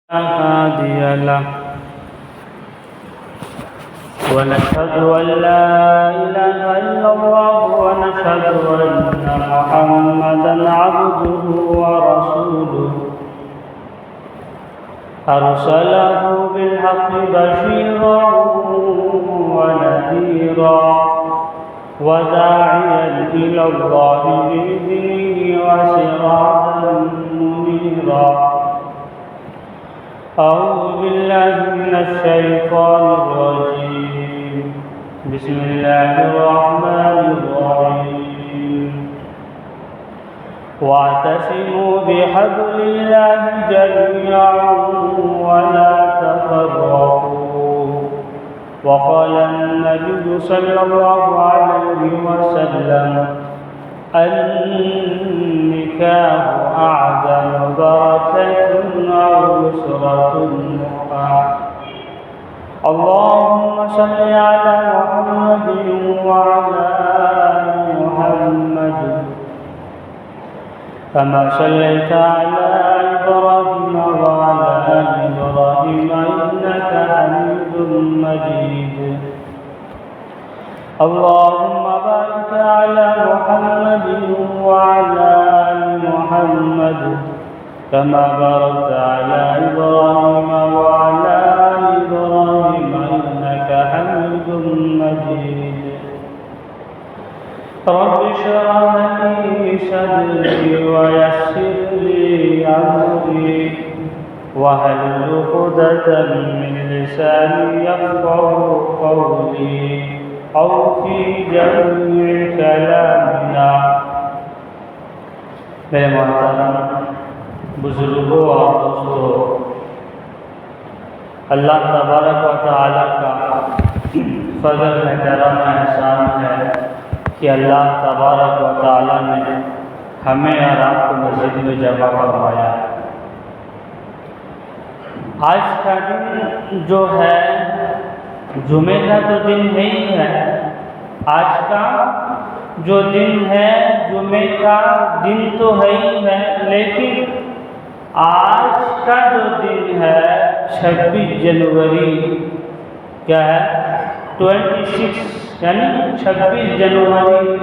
هادي له ونشهد أن لا إله إلا الله ونشهد أن محمدا عبده ورسوله أرسله بالحق بشيرا ونذيرا وداعيا إلى الله بإذنه وسراجا منيرا. أعوذ بالله من الشيطان الرجيم. بسم الله الرحمن الرحيم. واعتصموا بحبل الله جميعا ولا تفرقوا. وقال النبي صلى الله عليه وسلم: النكاح أعظم بركة أو يسرة مقام. اللهم صل على محمد وعلى آل محمد كما صليت على إبراهيم وعلى آل إبراهيم إنك حميد مجيد. اللهم بارك على محمد وعلى آل محمد كما باركت على إبراهيم وعلى آل إبراهيم إنك حميد مجيد. رب اشرح لي صدري ويسر لي أمري واحلل عقدة من لساني يفقهوا قولي أو في جميع كلامنا. میرے محترم بزرگوں اور دوستوں، اللہ تبارک و تعالیٰ کا فضل ہے، کرم ہے، احسان ہے کہ اللہ تبارک و تعالیٰ نے ہمیں اور آپ کو مسجد میں جمع فرمایا. آج کا دن جو ہے جمعہ کا تو دن نہیں ہے. آج کا جو دن ہے جمعہ کا دن تو ہے ہی ہے، لیکن آج کا جو دن ہے 26 جنوری کیا ہے 26 یعنی 26 جنوری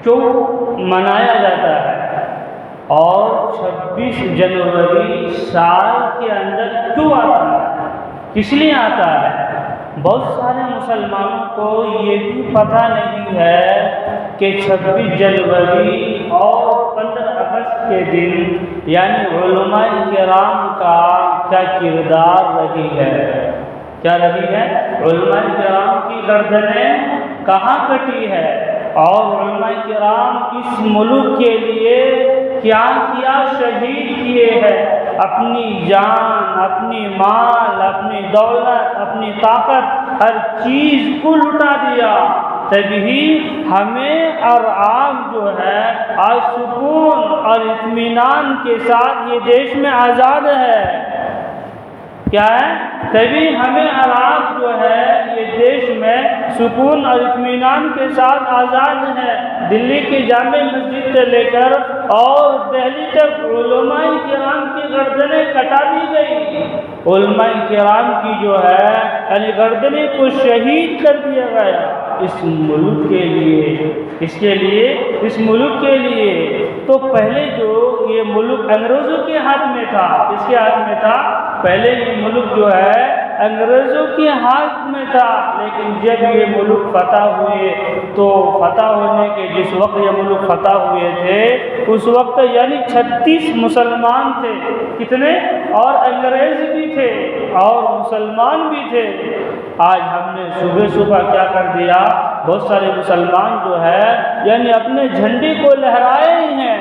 کیوں منایا جاتا ہے؟ اور 26 جنوری سال کے اندر کیوں آتا ہے؟ کس لیے آتا ہے؟ بہت سارے مسلمانوں کو یہ بھی پتہ نہیں ہے کہ 26 جنوری اور 15 اگست کے دن یعنی علماء کرام کا کیا کردار رہی ہے. کیا رہی ہے؟ علماء کرام کی گردنیں کہاں کٹی ہے اور علماء کرام اس ملک کے لیے کیا کیا شہید کیے ہیں. اپنی جان، اپنی مال، اپنی دولت، اپنی طاقت، ہر چیز کو لٹا دیا. تبھی ہمیں اور آپ جو ہے آج سکون اور اطمینان کے ساتھ یہ دیش میں آزاد ہے. کیا ہے؟ تبھی ہمیں اور آپ جو ہے یہ دیش میں سکون اور اطمینان کے ساتھ آزاد ہے. دلی کی جامع مسجد سے لے کر اور دہلی تک علماء کرام کی گردنیں کٹا دی گئی. علماء کرام کی جو ہے یعنی گردنیں کو شہید کر دیا گیا اس ملک کے لیے. اس کے لیے اس ملک کے لیے تو پہلے جو یہ ملک انگریزوں کے ہاتھ میں تھا. اس کے ہاتھ میں تھا پہلے یہ ملک جو ہے انگریزوں کے ہاتھ میں تھا. لیکن جب یہ ملک فتح ہوئے تو فتح ہونے کے جس وقت یہ ملک فتح ہوئے تھے اس وقت یعنی 36 مسلمان تھے. کتنے؟ اور انگریز بھی تھے اور مسلمان بھی تھے. آج ہم نے صبح صبح کیا کر دیا، بہت سارے مسلمان جو ہے یعنی اپنے جھنڈے کو لہرائے ہی ہیں.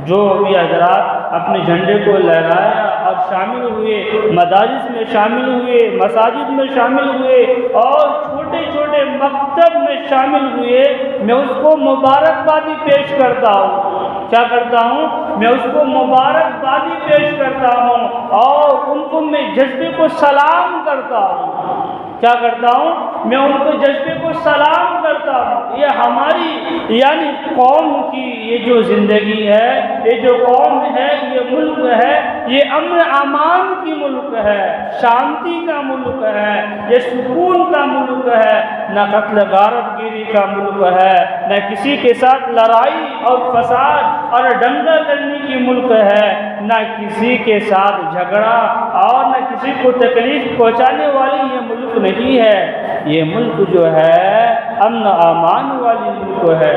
جو بھی حضرات اپنے جھنڈے کو لہرایا اور شامل ہوئے، مدارس میں شامل ہوئے، مساجد میں شامل ہوئے اور چھوٹے چھوٹے مکتب میں شامل ہوئے، میں اس کو مبارکبادی پیش کرتا ہوں. کیا کرتا ہوں؟ میں اس کو مبارکبادی پیش کرتا ہوں اور ان کو میں جذبے کو سلام کرتا ہوں. کیا کرتا ہوں؟ میں ان کے جذبے کو سلام کرتا ہوں۔ یہ ہماری یعنی قوم کی یہ جو زندگی ہے، یہ جو قوم ہے، یہ ملک ہے، یہ امن امان کی ملک ہے، شانتی کا ملک ہے، یہ سکون کا ملک ہے، نہ قتل غارت گیری کا ملک ہے، نہ کسی کے ساتھ لڑائی اور فساد اور دنگا کرنے کی ملک ہے، نہ کسی کے ساتھ جھگڑا اور نہ کسی کو تکلیف پہنچانے والی یہ ملک نہیں ہے۔ یہ ملک جو ہے امن امان والی ملک ہے۔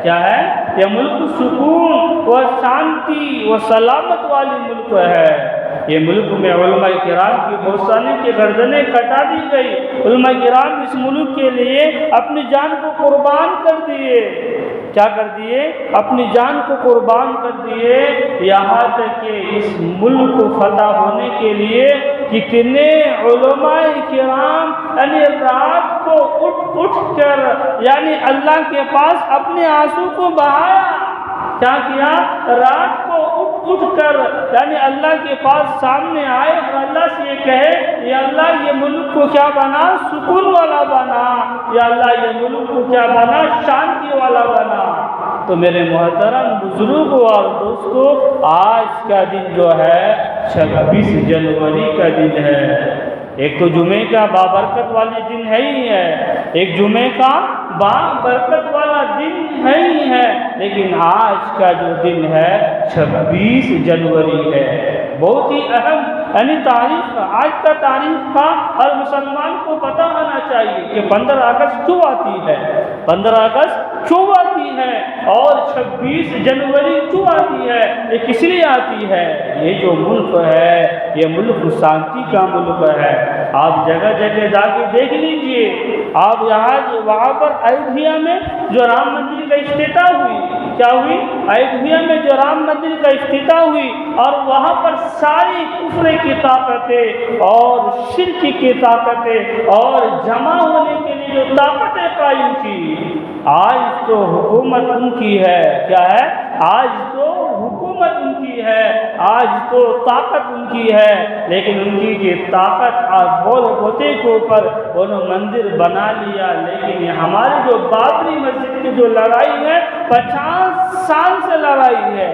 کیا ہے؟ یہ ملک سکون و شانتی و سلامت والی ملک ہے۔ یہ ملک میں علماء کرام کی بہت ساری کی گردنیں کٹا دی گئی۔ علماء کرام اس ملک کے لیے اپنی جان کو قربان کر دیے۔ کیا کر دیے؟ اپنی جان کو قربان کر دیے، یہاں تک کہ اس ملک کو فتح ہونے کے لیے کتنے علماء کرام یعنی رات کو اٹھ کر یعنی اللہ کے پاس اپنے آنسو کو بہایا۔ کیا کیا؟ رات کو اٹھ کر یعنی اللہ کے پاس سامنے آئے اور اللہ سے یہ کہے، یا اللہ یہ ملک کو کیا بنا؟ سکون والا بنا۔ یا اللہ یہ ملک کو کیا بنا؟ شانتی والا بنا۔ تو میرے محترم بزرگوں اور دوستوں، آج کا دن جو ہے 26 جنوری کا دن ہے۔ ایک تو جمعے کا بابرکت والی دن ہے ہی ہے، ایک جمعے کا بابرکت والا دن ہے ہی ہے، لیکن آج کا جو دن ہے 26 جنوری ہے، بہت ہی اہم یعنی تاریخ آج کا تاریخ کا ہر مسلمان کو پتہ ہونا چاہیے کہ 15 اگست کیوں آتی ہے، 15 اگست کیوں آتی ہے اور 26 جنوری کیوں آتی ہے، یہ کس لیے آتی ہے؟ یہ جو ملک ہے یہ ملک شانتی کا ملک ہے۔ آپ جگہ جگہ جا کے دیکھ لیجئے، آپ وہاں پر ایودھیا میں جو رام مندر کا افتتاح ہوئی، کیا ہوئی؟ ایودھیا میں جو رام مندر کا افتتاح ہوئی اور وہاں پر ساری کفر کی طاقتیں اور شرک کی طاقتیں اور جمع ہونے کے لیے جو طاقتیں قائم کی، آج تو حکومت ان کی ہے۔ کیا ہے؟ آج تو حکومت ان کی ہے، آج تو طاقت ان کی ہے، لیکن ان کی یہ طاقت اور بول ہوتے کے اوپر انہوں مندر بنا لیا۔ لیکن یہ ہماری جو بابری مسجد کی جو لڑائی ہے 50 سال سے لڑائی ہے۔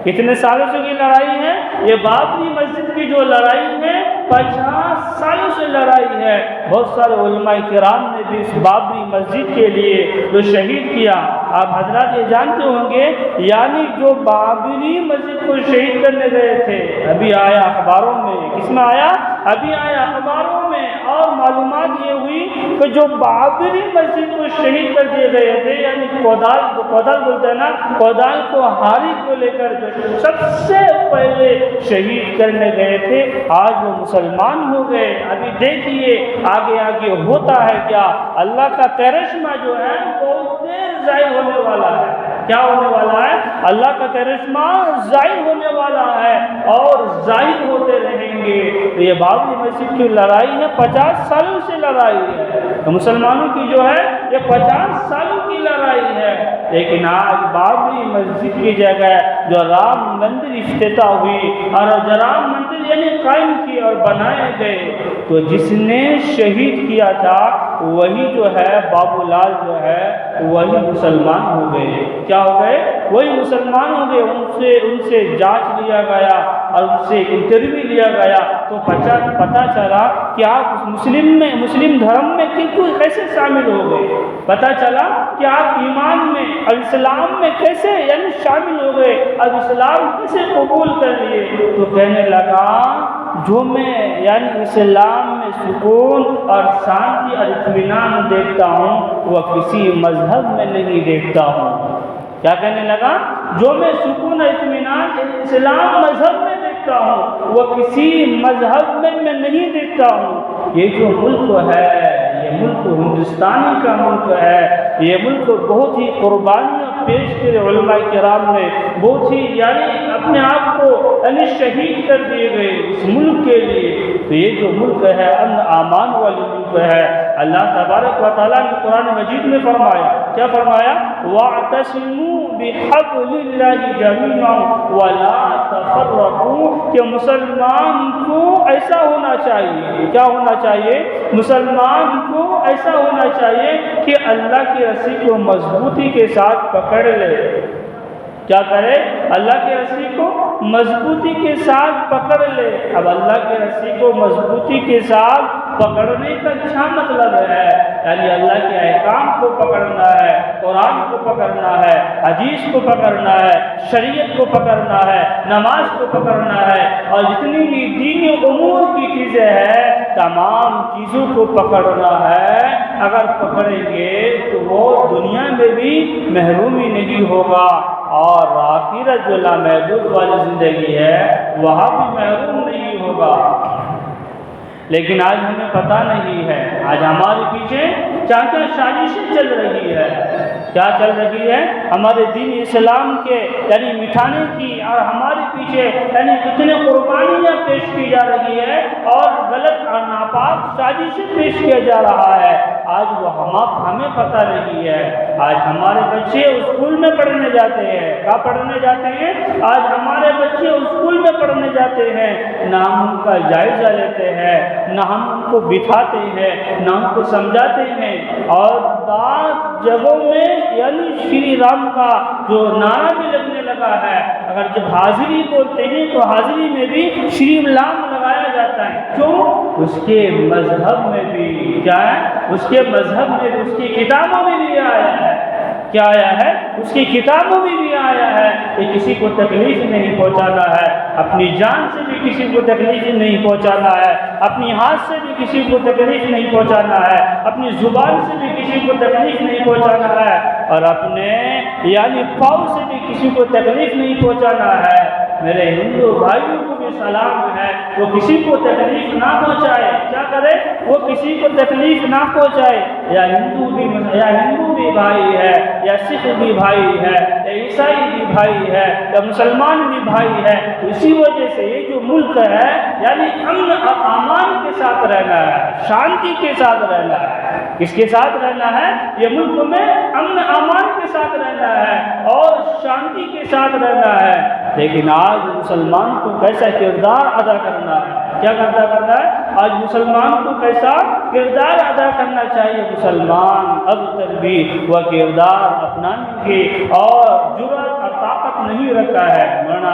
کتنے سالوں سے کی لڑائی ہے؟ یہ بابری مسجد کی جو لڑائی ہے 50 سالوں سے لڑائی ہے۔ بہت سارے علماء کرام نے بھی اس بابری مسجد کے لیے جو شہید کیا، آپ حضرات یہ جانتے ہوں گے، یعنی جو بابری مسجد کو شہید کرنے گئے تھے، ابھی آیا اخباروں میں، کس میں آیا؟ ابھی آیا اخباروں میں، اور معلومات یہ ہوئی کہ جو بابری مسجد کو شہید کر دیے گئے تھے، یعنی کودال بولتے ہیں نا، کودال کو ہاری کو لے کر جو سب سے پہلے شہید کرنے گئے تھے، آج وہ مسلمان ہو گئے۔ ابھی دیکھیے آگے آگے ہوتا ہے کیا؟ اللہ کا کرشمہ جو ہے بہت دیر ظاہر ہونے والا ہے۔ کیا ہونے والا ہے؟ اللہ کا کرشمہ ظاہر ہونے والا ہے اور ظاہر ہوتے رہیں گے۔ تو یہ بابری مسجد کی لڑائی ہے، 50 سالوں سے لڑائی ہے، تو مسلمانوں کی جو ہے یہ 50 سالوں کی لڑائی ہے۔ لیکن آج بابری مسجد کی جگہ جو رام مندر افتتاح ہوئی اور جو رام مندر یعنی قائم کیے اور بنائے گئے، تو جس نے شہید کیا تھا وہی جو ہے بابو لال جو ہے وہی مسلمان ہو گئے۔ کیا ہو گئے؟ وہی مسلمان ہو گئے۔ ان سے جانچ لیا گیا اور ان سے انٹرویو لیا گیا تو پتہ چلا کہ آپ مسلم دھرم میں کیسے شامل ہو گئے، پتہ چلا کہ آپ ایمان میں اور اسلام میں کیسے یعنی شامل ہو گئے، اب اسلام کیسے قبول کر لیے۔ تو کہنے لگا جو میں یعنی اسلام میں سکون اور شانتی اور اطمینان دیکھتا ہوں وہ کسی مذہب میں نہیں دیکھتا ہوں۔ کیا کہنے لگا؟ جو میں سکون اور اطمینان اسلام مذہب میں دیکھتا ہوں وہ کسی مذہب میں نہیں دیکھتا ہوں۔ یہ جو ملک ہے یہ ملک ہندوستانی کا ملک ہے، یہ ملک بہت ہی قربانیاں پیش کرے علماء کرام نے، بہت ہی یعنی اپنے آپ کو یعنی شہید کر دیے گئے اس ملک کے لیے۔ تو یہ جو ملک ہے امن امان والی ملک ہے۔ اللہ تبارک و تعالیٰ نے قرآن مجید میں فرمایا، کیا فرمایا؟ وَاعْتَصِمُوا بِحَبْلِ اللَّهِ جَمِيعًا وَلَا تَفَرَّقُوا، کہ مسلمان کو ایسا ہونا چاہیے، کیا ہونا چاہیے؟ مسلمان کو ایسا ہونا چاہیے کہ اللہ کی رسی کو مضبوطی کے ساتھ پکڑ لے، کیا کرے؟ اللہ کی رسی کو مضبوطی کے ساتھ پکڑ لے۔ اب اللہ کی رسی کو مضبوطی کے ساتھ پکڑنے کا کیا مطلب ہے؟ یعنی اللہ کے احکام کو پکڑنا ہے، قرآن کو پکڑنا ہے، حدیث کو پکڑنا ہے، شریعت کو پکڑنا ہے، نماز کو پکڑنا ہے، اور جتنی بھی دینی امور کی چیزیں ہیں تمام چیزوں کو پکڑنا ہے۔ اگر پکڑیں گے تو وہ دنیا میں بھی محرومی نہیں ہوگا، اور آخرت جو لامحدود والی زندگی ہے وہاں بھی محروم نہیں ہوگا۔ لیکن آج ہمیں پتہ نہیں ہے، آج ہمارے پیچھے کیا کیا سازشیں چل رہی ہے، کیا چل رہی ہے ہمارے دین اسلام کے یعنی مٹھانے کی، اور ہمارے پیچھے یعنی کتنے قربانیاں پیش کی جا رہی ہے اور غلط اور ناپاک سازشیں پیش کیا جا رہا ہے۔ آج وہ ہمیں پتہ نہیں ہے۔ آج ہمارے بچے اسکول میں پڑھنے جاتے ہیں، کیا پڑھنے جاتے ہیں؟ آج ہمارے بچے اسکول میں پڑھنے جاتے ہیں، نہ ہم ان کا جائزہ لیتے ہیں، نہ ہم ان کو بٹھاتے ہیں، نہ ان کو سمجھاتے ہیں، اور بعض جگہوں میں یعنی شری رام کا جو نعرہ بھی لگنے لگا ہے، اگر جب حاضری بولتے ہیں تو حاضری میں بھی شری رام لگایا جاتا ہے۔ کیوں؟ اس کے مذہب میں بھی کیا ہے؟ اس کے مذہب میں بھی، اس کی کتابوں میں بھی آیا ہے، کیا آیا ہے؟ اس کی کتابوں میں بھی آیا ہے کہ کسی کو تکلیف نہیں پہنچانا ہے، اپنی جان سے بھی کسی کو تکلیف نہیں پہنچانا ہے، اپنی ہاتھ سے بھی کسی کو تکلیف نہیں پہنچانا ہے، اپنی زبان سے بھی کسی کو تکلیف نہیں پہنچانا ہے، اور اپنے یعنی پاؤں سے بھی کسی کو تکلیف نہیں پہنچانا ہے۔ میرے ہندو بھائیوں کو بھی سلام ہے، وہ کسی کو تکلیف نہ پہنچائے، کیا کرے؟ وہ کسی کو تکلیف نہ پہنچائے۔ یا ہندو بھی بھائی ہے، یا سکھ بھی بھائی ہے، یا عیسائی بھی بھائی ہے، یا مسلمان بھی بھائی ہے۔ اسی وجہ سے یہ جو ملک ہے یعنی امن اور امان کے ساتھ رہنا ہے، شانتی کے ساتھ رہنا ہے۔ کس کے ساتھ رہنا ہے؟ یہ ملک میں امن امان کے ساتھ رہنا ہے اور شانتی کے ساتھ رہنا ہے۔ لیکن آج مسلمان کو کیسا کردار ادا کرنا ہے؟ کیا کردار کرنا ہے؟ آج مسلمان کو کیسا کردار ادا کرنا چاہیے؟ مسلمان اب تک بھی وہ کردار اپنانے کی اور جرأت اور طاقت نہیں رکھا ہے۔ مولانا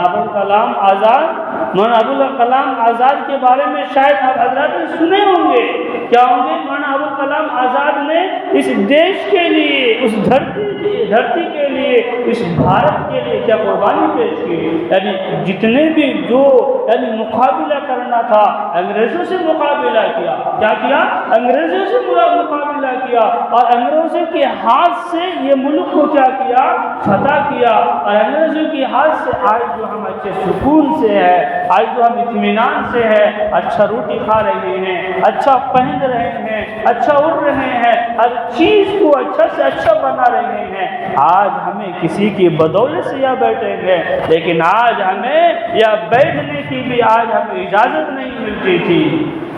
ابوالکلام آزاد کے بارے میں شاید آپ حضرات نے سنے ہوں گے، کیا ہوں گے؟ مولانا ابوالکلام آزاد نے اس دیش کے لیے، اس دھرتی کے لیے، اس بھارت کے لیے کیا قربانی پیش کی؟ یعنی جتنے بھی جو یعنی مقابلہ کرنا تھا انگریزوں سے مقابلہ کیا، کیا کیا؟ انگریزوں سے مقابلہ کیا، اور انگریزوں کے ہاتھ سے یہ ملک کو کیا کیا؟ فتح کیا۔ اور انگریزوں کے ہاتھ سے آج جو ہم اچھے سکون سے ہے، آج جو ہم اطمینان سے ہے، اچھا روٹی کھا رہے ہیں، اچھا پہن رہے ہیں، اچھا اڑ رہے ہیں، ہر چیز کو اچھا سے اچھا بنا رہے ہیں، آج ہمیں کسی کی بدولت سے یا بیٹھیں گے، لیکن آج ہمیں یا بیٹھنے کی بھی آج ہمیں اجازت نہیں ملتی تھی۔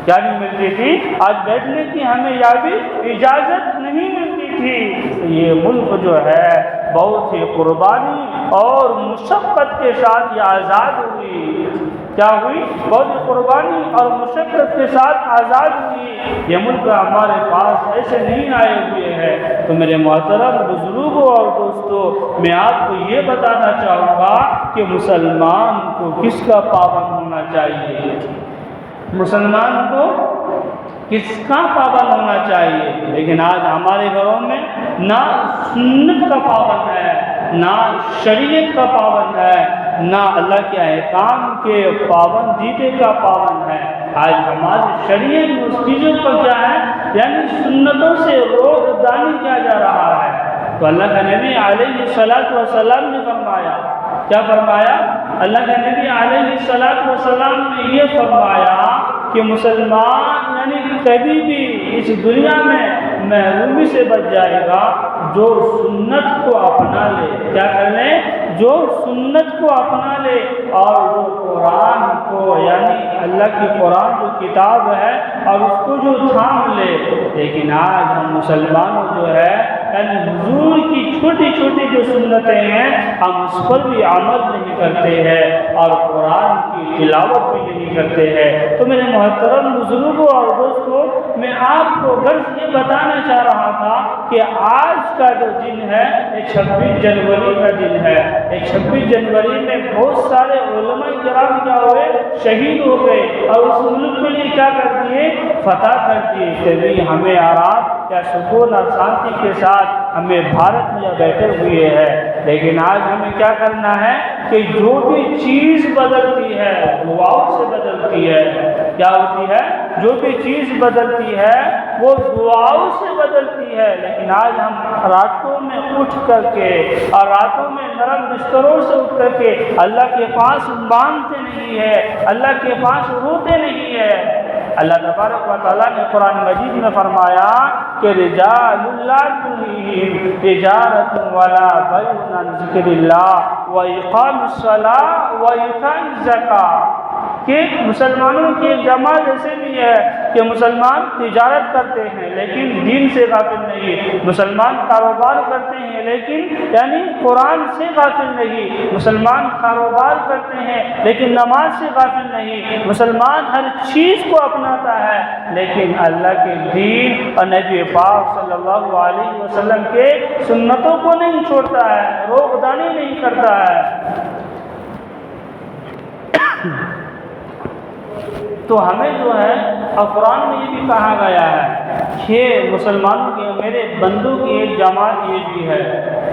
کیا نہیں ملتی تھی؟ آج بیٹھنے کی ہمیں یا بھی اجازت نہیں ملتی تھی۔ یہ ملک جو ہے بہت ہی قربانی اور مشقت کے ساتھ یہ آزاد ہوئی۔ کیا ہوئی؟ بہت ہی قربانی اور مشقت کے ساتھ آزاد ہوئی۔ یہ ملک ہمارے پاس ایسے نہیں آئے ہوئے ہیں۔ تو میرے محترم بزرگوں اور دوستوں، میں آپ کو یہ بتانا چاہوں گا کہ مسلمان کو کس کا پابند ہونا چاہیے؟ مسلمان کو کس کا پابند ہونا چاہیے؟ لیکن آج ہمارے گھروں میں نہ سنت کا پابند ہے، نہ شریعت کا پابند ہے، نہ اللہ کے احکام کے پابندیدے کا پابند ہے۔ آج ہماری شریعت میں اس چیزوں کو کیا ہے یعنی سنتوں سے روک دانی کیا جا رہا ہے۔ تو اللہ کا نبی علیہ الصلوۃ والسلام نے فرمایا، کیا فرمایا؟ اللہ کے نبی علیہ الصلوۃ والسلام نے یہ فرمایا کہ مسلمان یعنی کبھی بھی اس دنیا میں محرومی سے بچ جائے گا جو سنت کو اپنا لے۔ کیا کر لیں؟ جو سنت کو اپنا لے اور جو قرآن کو یعنی اللہ کی قرآن جو کتاب ہے اور اس کو جو تھام لے۔ لیکن آج ہم مسلمانوں جو ہے یعنی حضور کی چھوٹی چھوٹی جو سنتیں ہیں ہم اس پر بھی عمل نہیں کرتے ہیں اور قرآن کی تلاوت بھی نہیں کرتے ہیں۔ تو میرے محترم بزرگوں اور دوستوں، میں آپ کو غرض یہ بتانا چاہ رہا تھا کہ آج کا جو دن ہے یہ 26 جنوری کا دن ہے۔ 26 جنوری میں بہت سارے علماء کرام کیا ہوئے، شہید ہو گئے اور اس ملک کے لیے کیا کر دیے، فتح کر دیے۔ کبھی ہمیں آرام یا سکون اور شانتی کے ساتھ ہمیں بھارت میں بیٹھے ہوئے ہیں، لیکن آج ہمیں کیا کرنا ہے کہ جو بھی چیز بدلتی ہے دعاؤں سے بدلتی ہے۔ کیا ہوتی ہے؟ جو بھی چیز بدلتی ہے وہ دعاؤں سے بدلتی ہے، لیکن آج ہم راتوں میں اٹھ کر کے اور راتوں میں نرم بستروں سے اٹھ کر کے اللہ کے پاس مانگتے نہیں ہے، اللہ کے پاس روتے نہیں ہے۔ اللہ تبارک و تعالیٰ نے قرآن مجید میں فرمایا کہ رجال لا تلہیہم تجارۃ ولا بیع عن ذکر اللہ واقام الصلاۃ وایتاء الزکاۃ، کہ مسلمانوں کی ایک جماعت ایسے بھی ہے کہ مسلمان تجارت کرتے ہیں لیکن دین سے غافل نہیں، مسلمان کاروبار کرتے ہیں لیکن یعنی قرآن سے غافل نہیں، مسلمان کاروبار کرتے ہیں لیکن نماز سے غافل نہیں، مسلمان ہر چیز کو اپناتا ہے لیکن اللہ کے دین اور نبی پاک صلی اللہ علیہ وسلم کے سنتوں کو نہیں چھوڑتا ہے، روغدانی نہیں کرتا ہے۔ تو ہمیں جو ہے اور قرآن میں یہ بھی کہا گیا ہے کہ مسلمانوں کے میرے بندوں کی ایک جماعت یہ بھی ہے،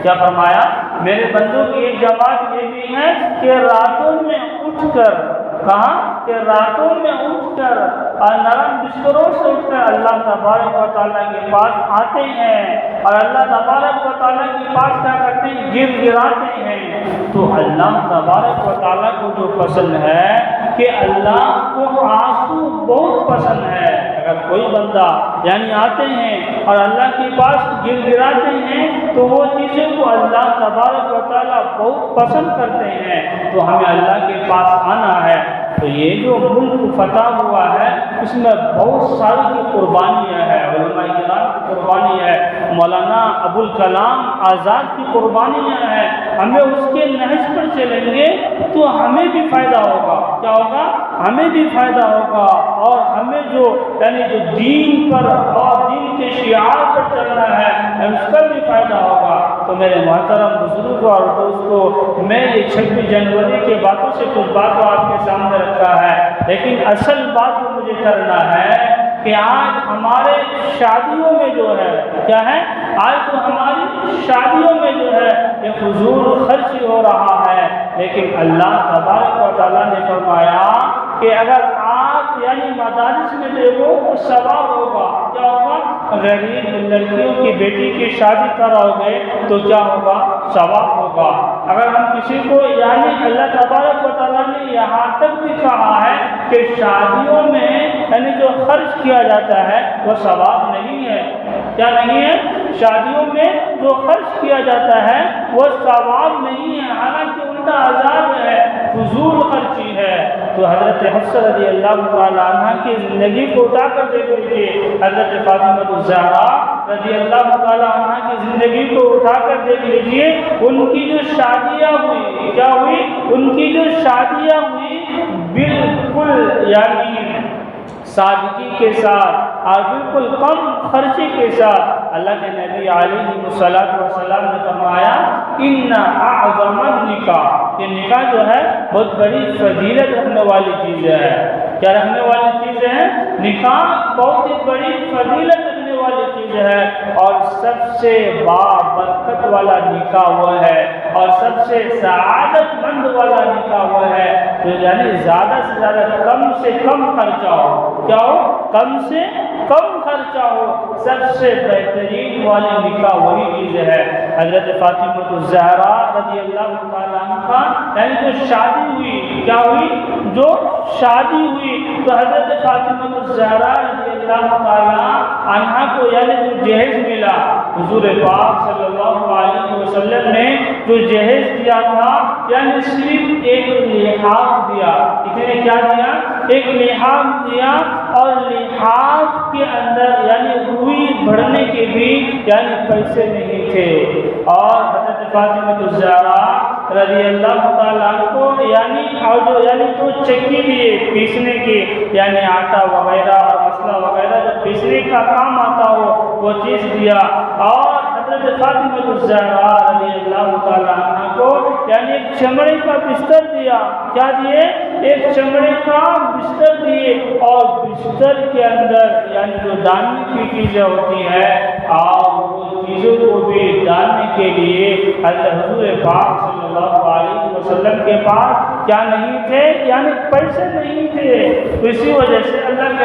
کیا فرمایا؟ میرے بندوں کی ایک جماعت یہ بھی ہے کہ راتوں میں اٹھ کر، کہاں کہ راتوں میں اٹھ کر اور نرم بستروں سے اٹھ کر اللہ تبارک و تعالیٰ کے پاس آتے ہیں اور اللہ تبارک و تعالیٰ کے پاس کیا کرتے ہیں، گر گراتے ہیں۔ تو اللہ تبارک و تعالیٰ کو جو پسند ہے کہ اللہ کو آنسو بہت پسند ہے۔ اگر کوئی بندہ یعنی آتے ہیں اور اللہ کے پاس گر گراتے ہیں تو وہ چیزیں کو اللہ تبارک و تعالیٰ بہت پسند کرتے ہیں، تو ہمیں اللہ کے پاس آنا ہے۔ تو یہ جو ملک فتح ہوا ہے اس میں بہت ساری کی قربانیاں ہیں، علماء کرام کی قربانی ہے، مولانا ابوالکلام آزاد کی قربانیاں ہیں۔ ہمیں اس کے نہج پر چلیں گے تو ہمیں بھی فائدہ ہوگا۔ کیا ہوگا؟ ہمیں بھی فائدہ ہوگا اور ہمیں جو یعنی جو دین پر اور دین کے شعار پر چلنا ہے اس کا بھی فائدہ ہوگا۔ تو میرے محترم بزرگوں اور دوستوں، میں یہ 26 جنوری کے باتوں سے کچھ باتوں آپ کے سامنے رکھا ہے، لیکن اصل بات جو مجھے کرنا ہے کہ آج ہمارے شادیوں میں جو ہے کیا ہے، آج تو ہماری شادیوں میں جو ہے یہ فضول خرچ ہو رہا ہے، لیکن اللہ تبارک و تعالیٰ نے فرمایا کہ اگر آپ یعنی مدارس میں دیکھو تو ثواب ہوگا۔ کیا ہوگا؟ غریب لڑکیوں کی بیٹی کی شادی کراؤ گے تو کیا ہوگا؟ ثواب ہوگا۔ اگر ہم کسی کو یعنی اللہ تبارک و تعالیٰ نے یہاں تک بھی کہا ہے کہ شادیوں میں یعنی جو خرچ کیا جاتا ہے وہ ثواب نہیں ہے۔ کیا نہیں ہے؟ شادیوں میں جو خرچ کیا جاتا ہے وہ ثواب نہیں ہے، حالانکہ الٹا عذاب ہے، فضول خرچی ہے۔ تو حضرت حفصہ رضی اللہ تعالیٰ عنہ کی زندگی کو اٹھا کر دیکھ لیجیے، حضرت فاطمہ الزہرا رضی اللہ تعالیٰ عنہ کی زندگی کو اٹھا کر دیکھ لیجیے، ان کی جو شادیاں ہوئی کیا ہوئی، ان کی جو شادیاں ہوئی بالکل یعنی سادگی کے ساتھ اور بالکل کم خرچے کے ساتھ۔ اللہ کے نبی علیہ السلام نے فرمایا ان اعظم النکاح، یہ نکاح جو ہے بہت بڑی فضیلت رکھنے والی چیز ہے۔ کیا رکھنے والی چیز ہے؟ نکاح بہت ہی بڑی فضیلت رکھنے والی چیز ہے، اور سب سے بابرکت والا نکاح وہ ہے اور سب سے سعادت مند والا نکاح وہ ہے تو یعنی زیادہ سے زیادہ کم سے کم خرچہ ہو۔ کیا ہو؟ کم سے کم خرچہ ہو، سب سے بہترین والی نکاح وہی چیز ہے۔ حضرت فاطمہ الزہرا رضی اللہ تعالیٰ عنہ یعنی جو شادی ہوئی، کیا ہوئی؟ جو شادی ہوئی تو حضرت فاطمہ الزہرا رضی اللہ اللہ تعالیٰ عنہ کو یعنی جو جہیز ملا، حضور پاک صلی اللہ علیہ وسلم نے جو جہیز دیا تھا یعنی صرف ایک لحاف دیا. کسی نے کیا دیا؟ ایک لحاف دیا، اور لحاف کے اندر یعنی روئی بھرنے کے بھی یعنی پیسے نہیں تھے. اور حضرت فاطمہ الزہرا رضی اللہ تعالیٰ عنہ کو یعنی تو چکی دیے پیسنے کے، یعنی آٹا وغیرہ اور مسئلہ وغیرہ جو پیسنے کا کام آتا ہو وہ چیز دیا. اور حضرت فاطمہ الزہرا رضی اللہ تعالیٰ عنہ کو یعنی ایک چمڑے کا بستر دیا. کیا دیے؟ ایک چمڑے کا بستر دیے، اور بستر کے اندر یعنی جو ڈالنے کی چیزیں ہوتی ہیں اور وہ چیزوں کو بھی ڈالنے کے لیے حضور پاک صلی اللہ علیہ وسلم کے پاس کیا نہیں تھے؟ یعنی پیسے نہیں تھے. تو اسی وجہ سے اللہ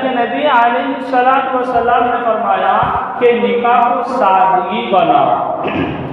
کے نبی علیہ السلام نے فرمایا کہ نکاح کو سادگی بناؤ.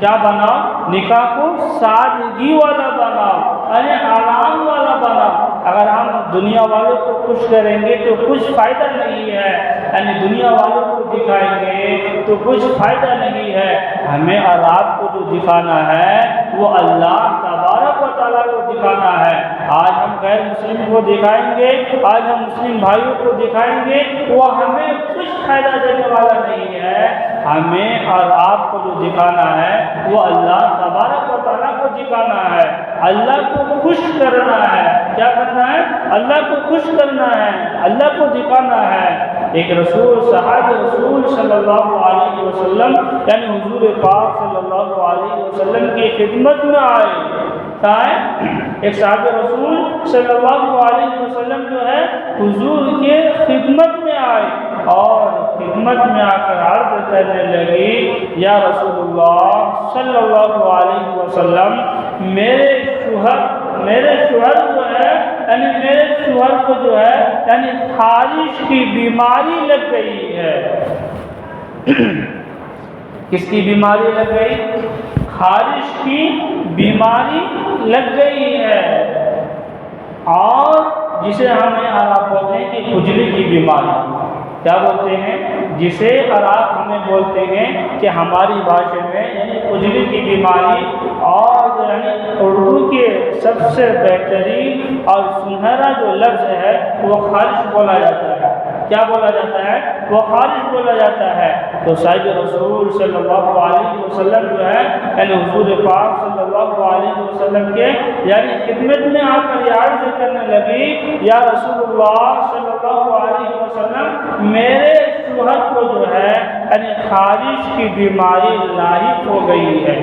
کیا بناؤ؟ نکاح کو سادگی والا بناؤ، یعنی آرام والا بناؤ. اگر ہم دنیا والوں کو خوش کریں گے تو کچھ فائدہ نہیں ہے، یعنی دنیا والوں کو دکھائیں گے تو کچھ فائدہ نہیں ہے. ہمیں اور آپ کو جو دکھانا ہے وہ اللہ تبارک و تعالیٰ کو دکھانا ہے. آج ہم غیر مسلم کو دکھائیں گے، آج ہم مسلم بھائیوں کو دکھائیں گے، وہ ہمیں کچھ فائدہ دینے والا نہیں ہے. ہمیں اور آپ کو جو دکھانا ہے وہ اللہ تبارک و تعالیٰ کو دکھانا ہے، اللہ کو خوش کرنا ہے. کیا کرنا ہے؟ اللہ کو خوش کرنا ہے، اللہ کو دکھانا ہے. ایک صحابی رسول صلی اللہ علیہ وسلم یعنی حضور پاک صلی اللہ علیہ وسلم کی خدمت میں آئے. ایک صحابی رسول صلی اللہ علیہ وسلم جو ہے حضور کے خدمت میں آئے، اور خدمت میں آ کر عرض کرنے لگی، یا رسول اللہ صلی اللہ علیہ وسلم، میرے شوہر جو ہے یعنی میرے شوہر کو جو ہے یعنی خارش کی بیماری لگ گئی ہے. کس کی بیماری لگ گئی؟ خارش کی بیماری لگ گئی ہے، اور جسے ہمیں آپ بولتے ہیں کہ کھجلی کی بیماری. کیا بولتے ہیں؟ جسے آپ ہمیں بولتے ہیں کہ ہماری بھاشا میں یعنی کھجلی کی بیماری. اور یعنی اردو کے سب سے بہترین اور سنہرا جو لفظ ہے وہ خارش بولا جاتا ہے. کیا بولا جاتا ہے؟ وہ خارش بولا جاتا ہے. تو صاحب رسول صلی اللہ علیہ وسلم جو ہے یعنی حضور پاک صلی اللہ علیہ وسلم کے یعنی خدمت میں آ کر یہ عرض کرنے لگی، یا رسول اللہ صلی اللہ علیہ وسلم، میرے شوہر کو جو ہے یعنی خارش کی بیماری لاحق ہو گئی ہے.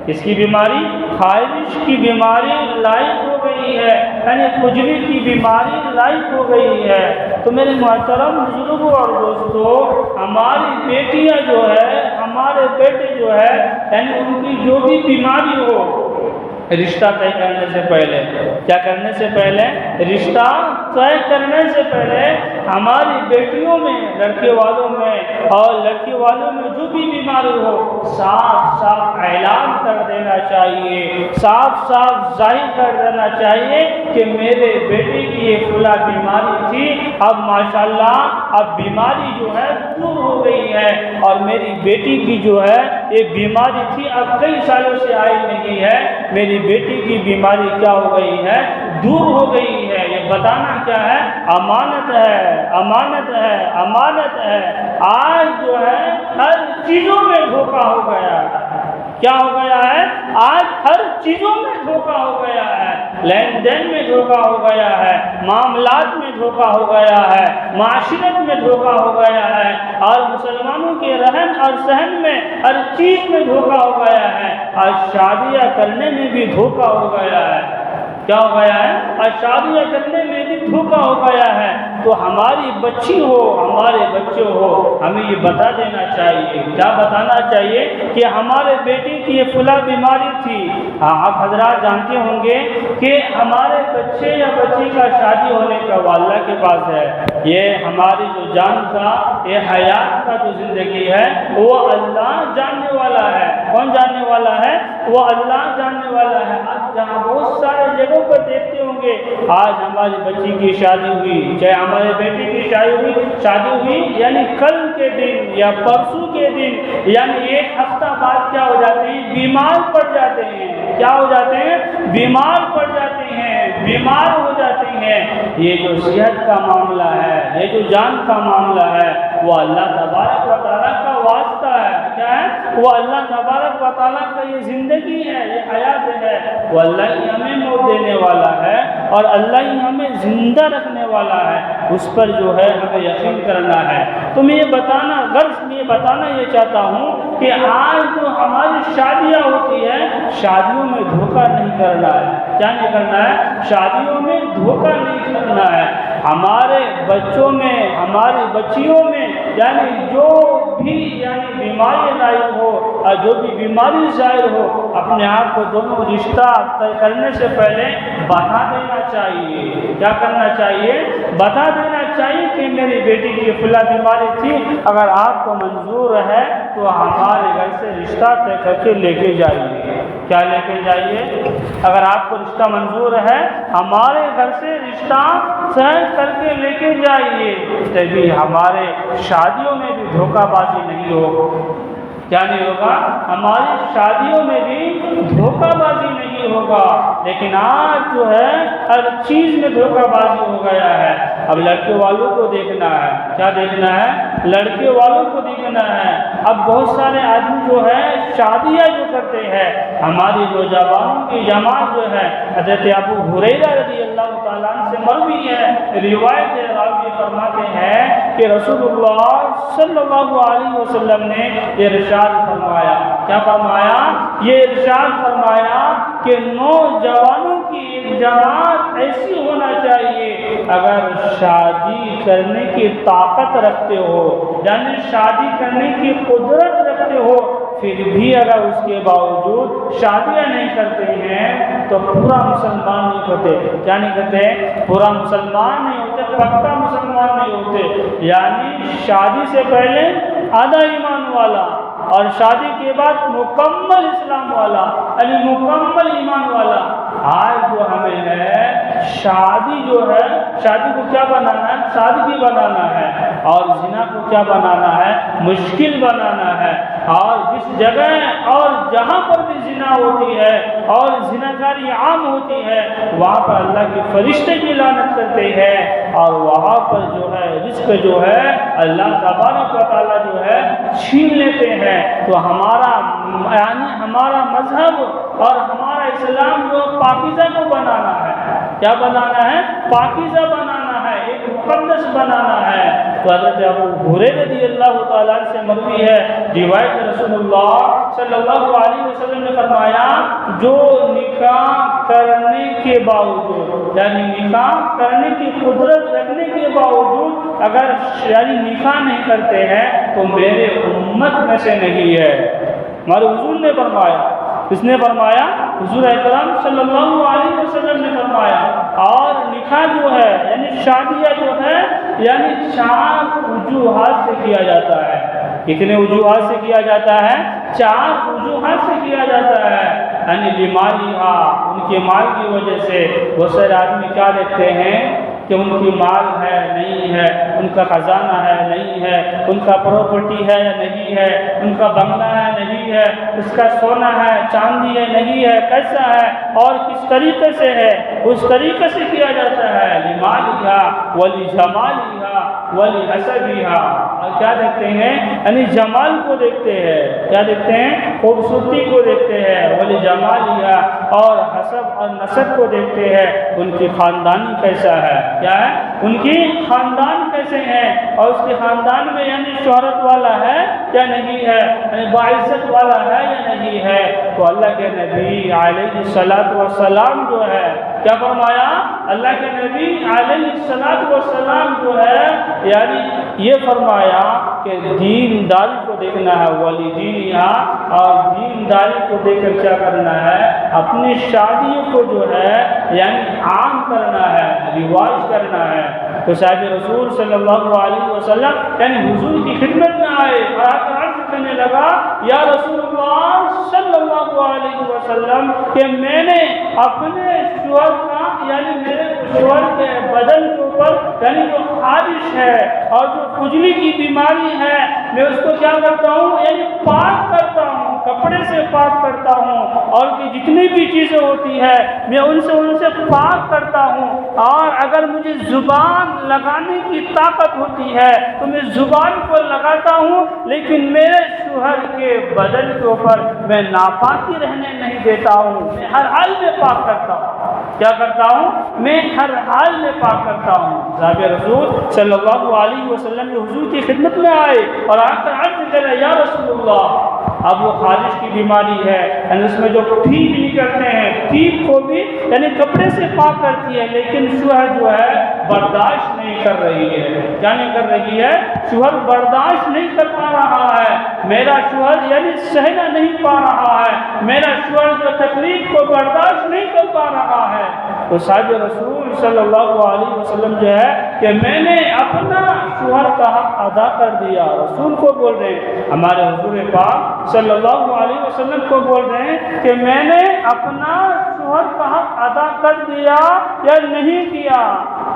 کس کی بیماری؟ خارش کی بیماری لاحق ہو گئی ہے، یعنی کھجلی کی بیماری لاحق ہو گئی ہے. تو میرے محترم بزرگوں اور دوستوں، ہماری بیٹیاں جو ہے، ہمارے بیٹے جو ہے یعنی ان کی جو بھی بیماری ہو، رشتہ طے کرنے سے پہلے کیا کرنے سے پہلے؟ رشتہ طے کرنے سے پہلے ہماری بیٹیوں میں، لڑکے والوں میں اور لڑکی والوں میں جو بھی بیماری ہو، صاف صاف اعلان کر دینا چاہیے، صاف صاف ظاہر کر دینا چاہیے کہ میرے بیٹے کی یہ فلاں بیماری تھی، اب ماشاءاللہ اب بیماری جو ہے دور ہو گئی ہے، اور میری بیٹی کی جو ہے یہ بیماری تھی اب کئی سالوں سے آئی نہیں ہے، میری بیٹی کی بیماری کیا ہو گئی ہے؟ دور ہو گئی ہے. یہ بتانا کیا ہے؟ امانت ہے، امانت ہے، امانت ہے. آج جو ہے ہر چیزوں میں دھوکہ ہو گیا ہے. کیا ہو گیا ہے؟ آج ہر چیزوں میں دھوکہ ہو گیا ہے. لین دین میں دھوکہ ہو گیا ہے، معاملات میں دھوکہ ہو گیا ہے، معاشرت میں دھوکہ ہو گیا ہے، اور مسلمانوں کے رہن اور سہن میں ہر چیز میں دھوکہ ہو گیا ہے. آج شادیاں کرنے میں بھی دھوکہ ہو گیا ہے. کیا ہو گیا ہے؟ اور شادیاں کرنے میں بھی دھوکہ ہو گیا ہے. تو ہماری بچی ہو، ہمارے بچے ہو، ہمیں یہ بتا دینا چاہیے. کیا بتانا چاہیے؟ کہ ہمارے بیٹے کی یہ فلاں بیماری تھی. آپ حضرات جانتے ہوں گے کہ ہمارے بچے یا بچی کا شادی ہونے کا وہ اللہ کے پاس ہے. یہ ہماری جو جان کا، یہ حیات کا جو زندگی ہے وہ اللہ جاننے والا ہے. کون جاننے والا ہے؟ وہ اللہ جاننے والا ہے. آپ جہاں بہت سارے جگہوں پر دیکھتے ہوں گے آج ہماری بچی کی شادی ہوئی، چاہے ہمارے بیٹے کی شادی ہوئی، یعنی کل کے دن یا پرسوں کے دن یعنی ایک ہفتہ بعد کیا ہو جاتے ہیں؟ بیمار پڑ جاتے ہیں۔ کیا ہو جاتے ہیں؟ بیمار پڑ جاتے ہیں، بیمار ہو جاتے ہیں۔ یہ جو صحت کا معاملہ ہے، یہ جو جان کا معاملہ ہے، وہ اللہ تبارک و تعالیٰ کا واسطہ ہے۔ کیا ہے؟ وہ اللہ تبارک و تعالیٰ کا یہ زندگی ہے، یہ حیات ہے، وہ اللہ ہی ہمیں موت دینے والا ہے اور اللہ ہی ہمیں زندہ رکھنے والا ہے۔ اس پر جو ہے ہمیں یقین کرنا ہے۔ تو میں یہ بتانا یہ چاہتا ہوں کہ آج جو ہماری شادیاں ہوتی ہے، شادیوں میں دھوکہ نہیں کرنا ہے۔ کیا نہیں کرنا ہے؟ شادیوں میں دھوکہ نہیں کرنا ہے۔ ہمارے بچوں میں، ہماری بچیوں میں یعنی جو بھی بیماری ظاہر ہو اور جو بھی بیماری ظاہر ہو، اپنے آپ کو دونوں رشتہ طے کرنے سے پہلے بتا دینا چاہیے۔ کیا کرنا چاہیے؟ بتا دینا چاہیے کہ میری بیٹی کی فلاں بیماری تھی، اگر آپ کو منظور ہے تو ہمارے گھر سے رشتہ طے کر کے لے کے جائیے۔ کیا لے کے جائیے؟ اگر آپ کو رشتہ منظور ہے، ہمارے گھر سے رشتہ طے کر کے لے کے جائیے، تبھی ہمارے شادیوں میں بھی دھوکہ بازی نہیں ہو۔ کیا نہیں ہوگا؟ ہماری شادیوں میں بھی دھوکہ بازی نہیں ہوگا۔ لیکن آج جو ہے ہر چیز میں دھوکہ بازی ہو گیا ہے۔ اب لڑکے والوں کو دیکھنا ہے۔ کیا دیکھنا ہے؟ لڑکے والوں کو دیکھنا ہے۔ اب بہت سارے آدمی جو ہے شادیاں جو کرتے ہیں، ہماری نوجوانوں کی جماعت جو ہے، حضرت ابو ہریرہ رضی اللہ تعالیٰ عنہ سے مروی ہے، روایت ہے، راوی فرماتے ہیں کہ رسول اللہ صلی اللہ علیہ وسلم نے ارشاد فرمایا۔ کیا فرمایا؟ یہ ارشاد فرمایا کہ نوجوانوں کی ایک جماعت ایسی ہونا چاہیے، اگر شادی کرنے کی طاقت رکھتے ہو، یعنی شادی کرنے کی قدرت رکھتے ہو، پھر بھی اگر اس کے باوجود شادیاں نہیں کرتے ہیں تو پورا مسلمان نہیں ہوتے۔ کیا نہیں کرتے؟ پورا مسلمان نہیں ہوتے، پکا مسلمان نہیں ہوتے۔ یعنی شادی سے پہلے آدھا ایمان والا اور شادی کے بعد مکمل اسلام والا، یعنی مکمل ایمان والا۔ آج جو ہمیں ہے شادی جو ہے، شادی کو کیا بنانا ہے؟ سادگی بنانا ہے، اور زنا کو کیا بنانا ہے؟ مشکل بنانا ہے۔ اور جس جگہ اور جہاں پر بھی زنا ہوتی ہے اور زناکاری عام ہوتی ہے، وہاں پر اللہ کے فرشتے بھی لعنت کرتے ہیں، اور وہاں پر جو ہے رزق جو ہے اللہ تبارک و تعالیٰ جو ہے چھین لیتے ہیں۔ تو ہمارا مذہب اور ہمارا اسلام جو پاکیزہ کو بنانا ہے۔ کیا بنانا ہے؟ پاکیزہ بنانا ہے، ایک مقدس بنانا ہے۔ تو حضرت ابو ہریرہ رضی اللہ تعالیٰ سے مروی ہے، روایت رسول اللہ صلی اللہ علیہ وسلم نے فرمایا، جو نکاح کرنے کے باوجود، یعنی نکاح کرنے کی قدرت رکھنے کے باوجود اگر یعنی نکاح نہیں کرتے ہیں تو میرے امت میں سے نہیں ہے۔ ہمارے حضور نے فرمایا۔ کس نے فرمایا؟ حضور اکرم صلی اللہ علیہ وسلم نے فرمایا۔ اور نکاح جو ہے یعنی شادیاں جو ہے یعنی 4 وجوہات سے کیا جاتا ہے۔ کتنے وجوہات سے کیا جاتا ہے؟ 4 وجوہات سے کیا جاتا ہے۔ یعنی بیماری ان کے مال کی وجہ سے بہت سارے آدمی کیا دیکھتے ہیں کہ ان کی مال ہے نہیں ہے، ان کا خزانہ ہے نہیں ہے، ان کا پراپرٹی ہے یا نہیں ہے، ان کا بنگلہ ہے نہیں ہے، اس کا سونا ہے چاندی ہے نہیں ہے، کیسا ہے اور کس طریقے سے ہے، اس طریقے سے کیا جاتا ہے۔ لمالھا ولجمالھا ولحسبھا۔ اور کیا دیکھتے ہیں؟ یعنی جمال کو دیکھتے ہیں۔ کیا دیکھتے ہیں؟ خوبصورتی کو دیکھتے ہیں۔ ولجمالھا، اور حسب اور نسب کو دیکھتے ہیں، ان کی خاندانی کیسا ہے۔ کیا ہے؟ ان کی خاندان کیسے ہیں، اور اس کے خاندان میں یعنی شہرت والا ہے یا نہیں ہے، یعنی باعزت والا ہے یا نہیں ہے۔ تو اللہ کے نبی علیہ السلام جو ہے کیا فرمایا؟ اللہ کے نبی علیہ السلام جو ہے یعنی یہ فرمایا کہ دینداری کو دیکھنا ہے، والدینہا، اور دینداری کو دیکھ کر کیا کرنا ہے؟ اپنی شادی کو جو ہے یعنی عام کرنا ہے، رواج کرنا ہے۔ تو صاحب رسول صلی اللہ علیہ وسلم یعنی حضور کی خدمت میں آئے اور آ کر عرض کرنے لگا، یا رسول اللہ صلی اللہ علیہ وسلم کہ میں نے اپنے شوہر کا یعنی میرے شوہر کے بدن کے اوپر یعنی جو خارش ہے اور جو کھجلی کی بیماری ہے میں اس کو کیا کرتا ہوں یعنی پاک کرتا ہوں، کپڑے سے پاک کرتا ہوں، اور کہ جتنی بھی چیزیں ہوتی ہے میں ان سے پاک کرتا ہوں۔ اور اگر مجھے زبان لگانے کی طاقت ہوتی ہے تو میں زبان کو لگاتا ہوں، لیکن میرے شوہر کے بدن کے اوپر میں ناپاکی رہنے نہیں دیتا ہوں، میں ہر حال میں پاک کرتا ہوں۔ کیا کرتا ہوں؟ میں ہر حال میں پاک کرتا ہوں۔ صحابہ رسول صلی اللہ علیہ وسلم کے حضور کی خدمت میں آئے اور آ کر عرض کرے یا رسول اللہ، اب وہ خارش کی بیماری ہے یعنی اس میں جو پیپ نکلتے ہیں، پیپ کو بھی یعنی کپڑے سے پاک کرتی ہے، لیکن شوہر جو ہے برداشت نہیں کر رہی ہے۔ کیا نہیں کر رہی ہے؟ شوہر برداشت نہیں کر پا رہا ہے، میرا شوہر یعنی سہنا نہیں پا رہا ہے، میرا شوہر جو تکلیف کو برداشت نہیں کر پا رہا ہے۔ تو صاحب رسول صلی اللہ علیہ وسلم جو ہے کہ میں نے اپنا شوہر کا حق ادا کر دیا، رسول کو بول رہے ہیں، ہمارے حضور پاک صلی اللہ علیہ وسلم کو بول رہے ہیں کہ میں نے اپنا شوہر کا حق ادا کر دیا یا نہیں کیا؟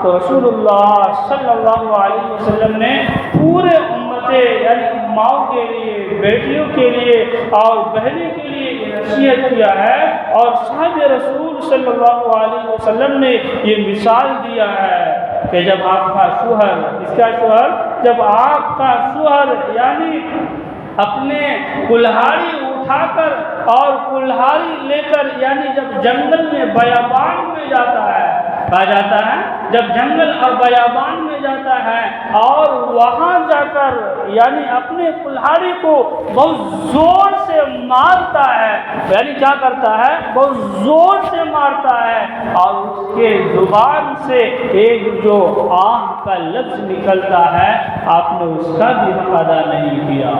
تو رسول اللہ صلی اللہ علیہ وسلم نے پورے امتیں یعنی ماؤں کے لیے، بیٹیوں کے لیے اور بہنوں کے لیے نصیحت کیا ہے، اور صحابہ رسول صلی اللہ علیہ وسلم نے یہ مثال دیا ہے کہ جب آپ کا شوہر، اس کا شوہر، جب آپ کا شوہر یعنی اپنے کلہاڑی اٹھا کر اور کلہاڑی لے کر یعنی جب جنگل میں بیابان میں جاتا ہے، کہا جاتا ہے جب جنگل اور بیابان میں جاتا ہے اور وہاں جا کر یعنی اپنے کلہاڑی کو بہت زور سے مارتا ہے، یعنی کیا کرتا ہے؟ بہت زور سے مارتا ہے، اور اس کے زبان سے ایک جو آہ کا لفظ نکلتا ہے، آپ نے اس کا بھی حق ادا نہیں کیا۔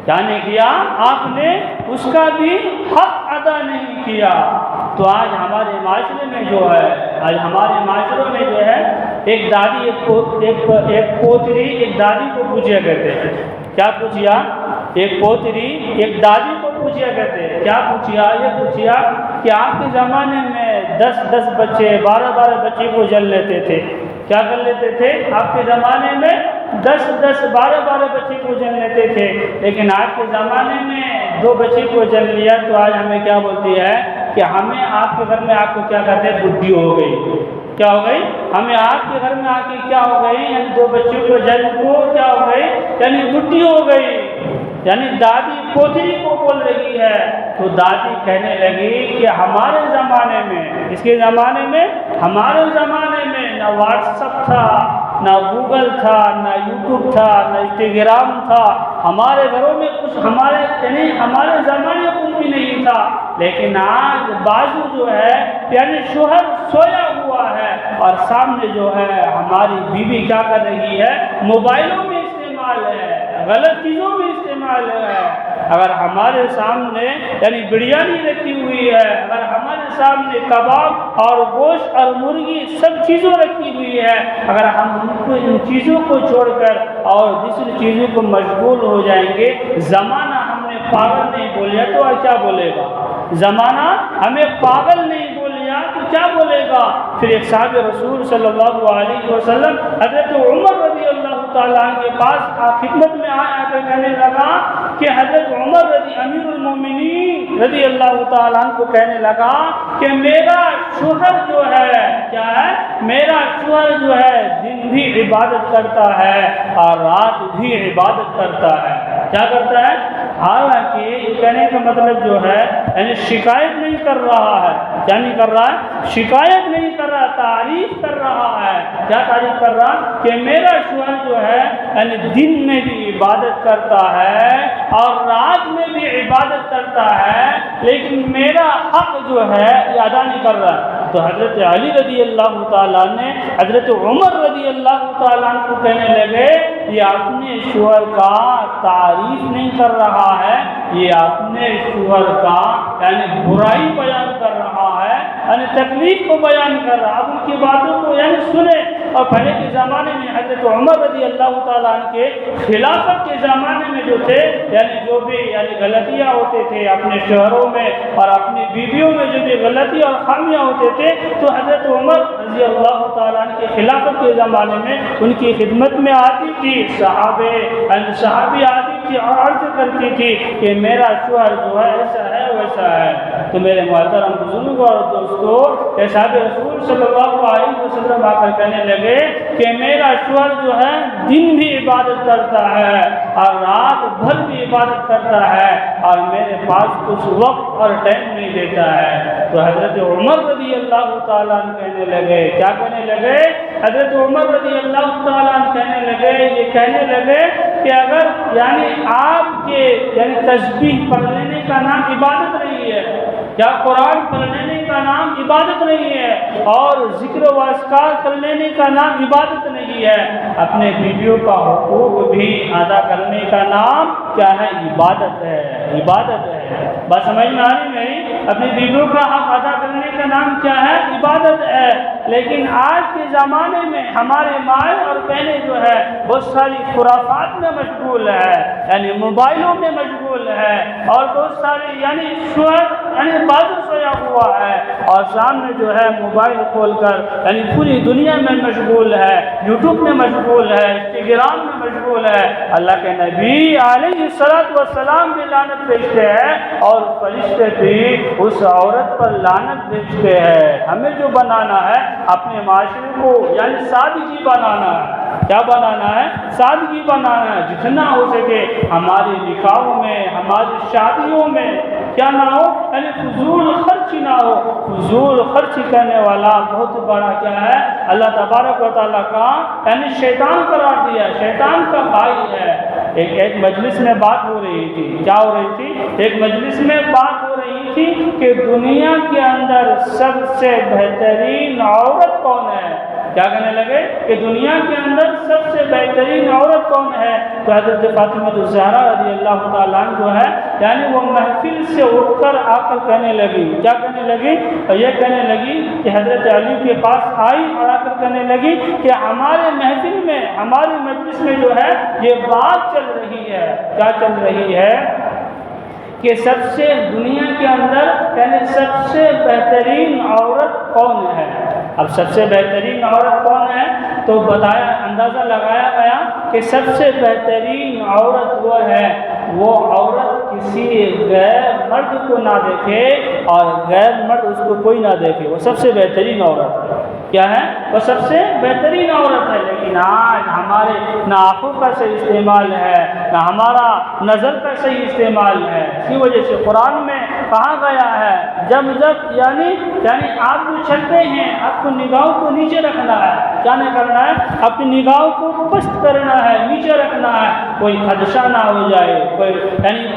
کیا نہیں کیا؟ آپ نے اس کا بھی حق ادا نہیں کیا۔ تو آج ہمارے معاشرے میں جو ہے، آج ہمارے معاشرے میں جو ہے ایک دادی ایک پوتری ایک دادی کو پوچھا کرتے ہیں، کیا پوچھیا؟ ایک پوتری ایک دادی کو پوچھا کرتے ہیں، کیا پوچھیا؟ یہ پوچھیا کہ آپ کے زمانے میں 10 بچے 12 بچے کو جل لیتے تھے، کیا کر لیتے تھے؟ آپ کے زمانے میں 12 بچے کو جل لیتے تھے، لیکن آج کے زمانے میں 2 بچے کو جل لیا تو آج ہمیں کیا بولتی ہے کہ ہمیں آپ کے گھر میں آپ کو کیا کہتے ہیں؟ بڈھی ہو گئی۔ کیا ہو گئی؟ ہمیں آپ کے گھر میں آ کے کیا ہو گئی؟ یعنی 2 بچوں کو جل کو کیا ہو گئی؟ یعنی بڈھی ہو گئی۔ یعنی دادی پوتری کو بول رہی ہے، تو دادی کہنے لگی کہ ہمارے زمانے میں، اس کے زمانے میں، ہمارے زمانے میں نہ واٹس ایپ تھا، نہ گوگل تھا، نہ یوٹیوب تھا، نہ انسٹاگرام تھا، ہمارے گھروں میں کچھ ہمارے زمانے کچھ بھی نہیں تھا، لیکن آج بازو جو ہے یعنی شوہر سویا ہوا ہے اور سامنے جو ہے ہماری بیوی کیا کر رہی ہے؟ موبائلوں میں استعمال ہے، غلط چیزوں میں استعمال ہے۔ اگر ہمارے سامنے یعنی بریانی رکھی ہوئی ہے، اگر ہمارے سامنے کباب اور گوشت اور مرغی سب چیزوں رکھی ہوئی ہے، اگر ہم ان چیزوں کو چھوڑ کر اور دوسری چیزوں کو مشغول ہو جائیں گے، زمانہ ہم نے پاگل نہیں بولیا تو اور کیا بولے گا؟ زمانہ ہمیں پاگل نہیں بولیا تو کیا بولے گا؟ پھر ایک صحابہ رسول صلی اللہ علیہ وسلم حضرت عمر رضی اللہ تعالیٰ عنہ کے پاس خدمت میں آیا کر کہنے لگا کہ حضرت عمر امیر المومنین رضی اللہ تعالیٰ عنہ کو کہنے لگا کہ میرا شوہر جو ہے کیا ہے؟ میرا شوہر جو ہے دن بھی عبادت کرتا ہے اور رات بھی عبادت کرتا ہے۔ کیا کرتا ہے؟ حالانکہ یہ کہنے کا مطلب جو ہے یعنی شکایت نہیں کر رہا ہے، کیا نہیں کر رہا ہے؟ شکایت نہیں کر رہا، تعریف کر رہا ہے۔ کیا تعریف کر رہا؟ کہ میرا شوہر جو ہے یعنی دن میں بھی عبادت کرتا ہے اور رات میں بھی عبادت کرتا ہے، لیکن میرا حق جو ہے یہ ادا نہیں کر رہا۔ تو حضرت علی رضی اللہ تعالیٰ نے حضرت عمر رضی اللہ تعالیٰ کو کہنے لگے یہ اپنے شوہر کا تعریف نہیں کر رہا ہے، یہ اپنے شوہر کا یعنی برائی بیان کر رہا ہے، یعنی تکلیف کو بیان کر رہا ہے، اب ان کی باتوں کو یعنی یعنی سنے. اور پہلے کے زمانے میں حضرت عمر رضی اللہ تعالیٰ عنہ کے خلافت کے زمانے میں جو تھے یعنی جو بھی یعنی غلطیاں ہوتے تھے اپنے شوہروں میں اور اپنی بیویوں میں جو بھی غلطیاں اور خامیاں ہوتے تھے تو حضرت عمر رضی اللہ تعالیٰ عنہ کے خلافت کے زمانے میں ان کی خدمت میں آتی تھی صحابی آتی تھی اور عرض کرتی تھی کہ میرا شوہر جو ہے ایسا ہے ویسا ہے. تو میرے محترم بزرگ اور دوستو صحابہ رسول صلی اللہ علیہ وسلم آ کر کہنے لگے کہ میرا شوہر جو ہے دن بھی عبادت کرتا ہے اور رات بھر بھی عبادت کرتا ہے اور میرے پاس کچھ وقت اور ٹائم نہیں دیتا ہے. تو حضرت عمر رضی اللہ تعالیٰ عنہ کہنے لگے, کیا کہنے لگے؟ حضرت عمر رضی اللہ تعالیٰ عنہ کہنے لگے کہ اگر یعنی آپ کے یعنی تسبیح پڑھ لینے کا نام عبادت نہیں ہے, کیا قرآن پڑھ لینے کا نام عبادت نہیں ہے اور ذکر و اذکار کر لینے کا نام عبادت نہیں ہے, اپنے بیویوں کا حقوق بھی ادا کرنے کا نام کیا ہے؟ عبادت ہے. عبادت ہے. بات سمجھ میں آ رہی نہیں؟ اپنی بیویوں کا حق ادا کرنے کا نام کیا ہے؟ عبادت ہے. لیکن آج کے زمانے میں ہمارے مائیں اور بہنیں جو ہے بہت ساری خرافات میں مشغول ہے, یعنی موبائلوں میں مشغول ہے اور بہت سارے یعنی شوہر یعنی بازو سویا ہوا ہے اور سامنے جو ہے موبائل کھول کر یعنی پوری دنیا میں مشغول ہے, یوٹیوب میں مشغول ہے, انسٹاگرام میں مشغول ہے. اللہ کے نبی علیہ السلام بھی لعنت بھیجتے ہیں اور فرشتے بھی اس عورت پر لعنت بھیجتے ہیں. ہمیں جو بنانا ہے اپنے معاشرے کو یعنی سادگی بنانا ہے. کیا بنانا ہے؟ سادگی بنانا ہے. جتنا ہو سکے ہماری نکاحوں میں ہماری شادیوں میں کیا نہ ہو یعنی فضول خرچ نہ ہو. فضول خرچ کرنے والا بہت بڑا کیا ہے؟ اللہ تبارک و تعالیٰ کا یعنی شیطان قرار دیا, شیطان کا بھائی ہے. ایک مجلس میں بات ہو رہی تھی, کیا ہو رہی تھی؟ ایک مجلس میں بات ہو رہی تھی کہ دنیا کے اندر سب سے بہترین عورت کون ہے. کیا کہنے لگے کہ دنیا کے اندر سب سے بہترین عورت کون ہے؟ تو حضرت فاطمہ الزہرا رضی اللہ تعالیٰ عنہ جو ہے یعنی وہ محفل سے اٹھ کر آ کر کہنے لگی, کیا کہنے لگی؟ یہ کہنے لگی کہ حضرت علی کے پاس آئی اور آ کر کہنے لگی کہ ہمارے محفل میں ہماری مجلس میں جو ہے یہ بات چل رہی ہے. کیا چل رہی ہے؟ کہ سب سے دنیا کے اندر یعنی سب سے بہترین عورت کون ہے. اب سب سے بہترین عورت کون ہے تو بتایا, اندازہ لگایا گیا کہ سب سے بہترین عورت وہ ہے وہ عورت کسی غیر مرد کو نہ دیکھے اور غیر مرد اس کو کوئی نہ دیکھے, وہ سب سے بہترین عورت ہے. کیا ہے؟ وہ سب سے بہترین عورت ہے. لیکن آج ہمارے نہ آنکھوں کا صحیح استعمال ہے نہ ہمارا نظر کا صحیح استعمال ہے. اسی وجہ سے قرآن میں کہا گیا ہے جب یعنی آپ جو چلتے ہیں آپ کو نگاہوں کو نیچے رکھنا ہے. کیا نہیں کرنا ہے؟ اپنی نگاہوں کو پست کرنا ہے, نیچے رکھنا ہے. کوئی خدشہ نہ ہو جائے,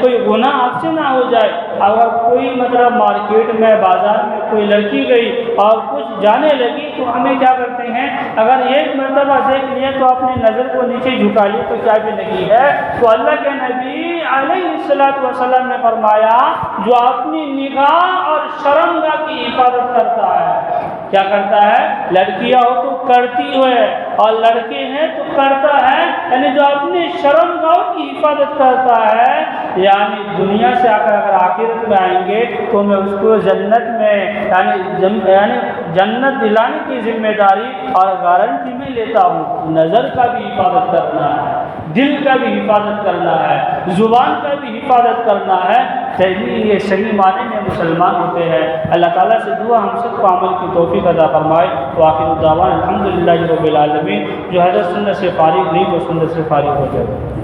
کوئی گناہ آپ سے نہ ہو جائے. اگر کوئی مطلب مارکیٹ میں بازار میں کوئی لڑکی گئی اور کچھ جانے لگی تو ہمیں کیا کرتے ہیں, اگر ایک مرتبہ دیکھ لیے تو اپنی نظر کو نیچے جھکا لیے تو کیا بھی نہیں ہے. تو اللہ کے نبی علیہ السلام نے فرمایا جو اپنی نگاہ اور شرمگاہ کی حفاظت کرتا ہے. کیا کرتا ہے؟ لڑکیاں ہو تو کرتی ہے اور لڑکے ہیں تو کرتا ہے. یعنی جو اپنی شرمگاہ کی حفاظت کرتا ہے یعنی دنیا سے آ کر اگر آخرت میں آئیں گے تو میں اس کو جنت میں یعنی جنت دلانے کی ذمہ داری اور گارنٹی میں لیتا ہوں. نظر کا بھی حفاظت کرنا ہے, دل کا بھی حفاظت کرنا ہے, زبان کا بھی حفاظت کرنا ہے, تبھی یہ صحیح معنی میں مسلمان ہوتے ہیں. اللہ تعالیٰ سے دعا ہم سب کو عمل کی توفیق عطا فرمائے. وآخر دعوانا الحمدللہ رب العالمین. جو حضرت سنت سے فارغ نہیں وہ سنت سے فارغ ہو جائے.